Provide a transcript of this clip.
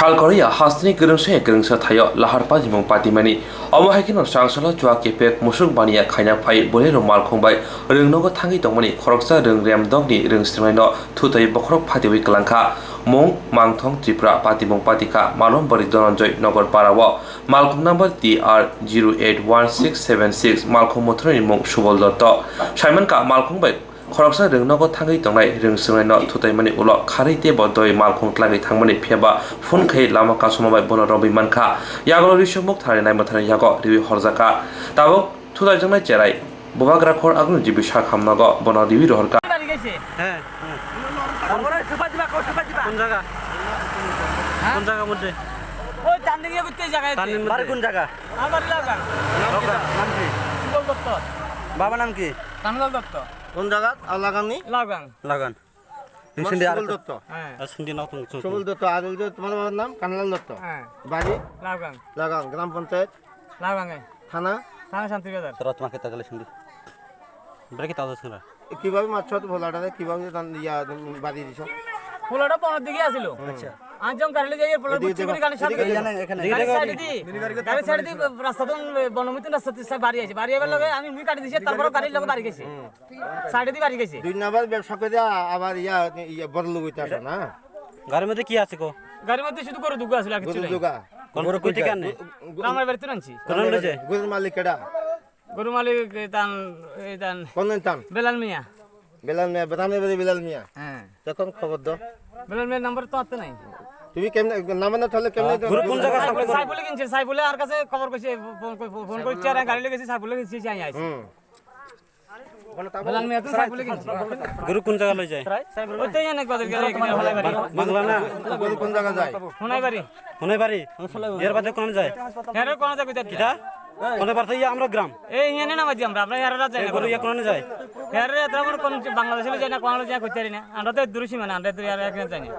Korea hasni gerengsa thayo lahar pa jimong patimani amahaikin sangsala chua kepek musuk bania khaina phai bolero malkhongbai rengnogo thangi tongmani khoroksa rengrem dogni rengstirmaino thutai bokrok phatiwi kalangkha mong mangthong tripura patimong patika malom bari donanjoy nogor parawo malkhong number TR 081676 malkhong mothoni mong subol dotto simon ka malkhong bai khoroksa rengnogo thangi tongnai rengstirmaino thutai mani ulo kharite bodoi malkhong tlangi thangmani pheba phone khai lama kasuma bono robi mankha yagolo risomuk thari nai mathani yago riwi horjaka tabo thutai jongnai cherai bobagra khor agnu jibi shakhamnago bono riwi rohorka হ্যাঁ তারপরে সুপা দিবা কোন জায়গা কোন জায়গা মধ্যে ওই চান্দিনিয়া করতে জায়গায় বাড়ি কোন জায়গা আমার লাগা নাম কি সুবল দত্ত বাবা নাম কি কানলাল দত্ত কোন জায়গা আর লাগাননি লাগান লাগান সিন্দি আর দত্ত হ্যাঁ আর সিন্দি নাও তুমি সুবল দত্ত আর ওই যে তোমার বাবার নাম কানালাল দত্ত হ্যাঁ বাড়ি লাগান লাগান গ্রাম পঞ্চায়েত লাগান থানা থানা শান্তি বাজার তোরা তোমাকে তাকালে সিন্দি ব্রেকে তাও ছিল কিভাবে মারছ তো ভোলাটারে কিভাবে ইয়া বাড়ি দিছ ফুলটা পনের দিকে আসিল আচ্ছা আজম কারলে যাই ফুলটা বুঝছি করে গানের সাথে গাড়ি সাইড দি গাড়ি সাইড দি রাস্তা তো বনমিত রাস্তা তে বাড়ি আছে বাড়ি এবার লগে আমি মুই কাটি দিছি তারপর গাড়ির লগে বাড়ি গেছে সাইড দি বাড়ি গেছে দুই নাম্বার ব্যবসা করে আবার ইয়া বড় লোক হইতা না গাড়ির মধ্যে কি আছে কো গাড়ির মধ্যে শুধু করে দুগা আসলে কিছু গরু নাই দুগা কোন কই থেকে আনে আমার বাড়িতে আনছি কোন লইছে গরুর মালিক কেডা গরু মালিক তান কোন টান বেলাল মিয়া বেলাল মিয়া বেতামে বলে বেলাল মিয়া হ্যাঁ তখন খবর দাও বেলাল মিয়ার নাম্বার তো হাতে নাই তুমি কেমনে নাম না তাহলে কেমনে গরু কোন জায়গা সাপ্লাই করে সাইবুলে কিনছে সাইবুলে আর কাছে খবর কইছে ফোন করছে আর গাড়ি লেগেছে সাইবুলে কিনছে যাই আইছে বেলাল মিয়া তো সাইবুলে কিনছে গরু কোন জায়গা লই যায় ওইটাই জানে কদের গেলে এখানে হলাই বাড়ি বাংলা না গরু কোন জায়গা যায় হোনাই বাড়ি কোনে বাড়ি এর বাদে কোন যায় এর কোন জায়গা কইতা কিটা কোনে বাড়তে আমরা গ্রাম এই এনে না মাঝি আমরা এর রাত যাই না গরু ইয়া কোনে যায় এর রাত আমরা কোন বাংলাদেশে যাই না কোন যায় কইতারি না আমরা তো দূরসীমা না আমরা তো আর এখানে যাই না